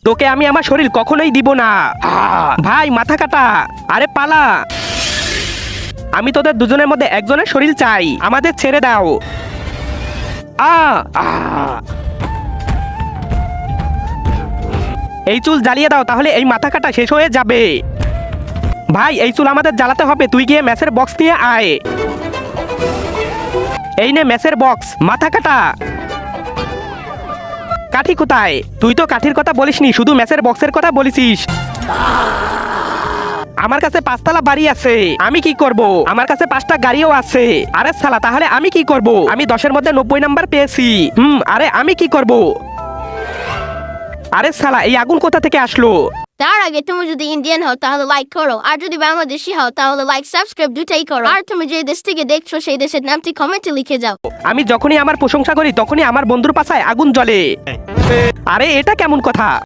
তোকে আমি আমার শরীর কখনোই দিব না। ভাই মাথা কাটা, আরে পালা। আমি তোদের দুজনের মধ্যে একজনের শরীর চাই, আমাদের ছেড়ে দাও। এই চুল জ্বালিয়ে দাও, তাহলে এই মাথা কাটা শেষ হয়ে যাবে। ভাই এই চুল আমাদের জ্বালাতে হবে, তুই গিয়ে ম্যাচের বক্স নিয়ে আয়। এই নে ম্যাচের বক্স, মাথা কাটা। কাঠি কোথায়? তুই তো কাঠির কথা বলিসনি, শুধু ম্যাচের বক্সের কথা বলিসিস। আমার কাছে 5 তলা বাড়ি আছে, আমি কি করব? আমার কাছে 5টা গাড়িও আছে। আরে শালা, তাহলে আমি কি করব? আমি 10-এর মধ্যে 90 নাম্বার পেয়েছি। আরে আমি কি করব? আরে শালা, এই আগুন কোথা থেকে আসলো? তার আগে তুমি যদি ইন্ডিয়ান হও তাহলে লাইক করো, আর যদি বাংলাদেশি হও তাহলে লাইক সাবস্ক্রাইব দুটাই করো, আর তুমি যে দেশ থেকে দেখছো সেই দেশের নামটি কমেন্টে লিখে যাও। আমি যখনই আমার প্রশংসা করি তখনই আমার বন্ধুর পাছায় আগুন জ্বলে। আরে এটা কেমন কথা?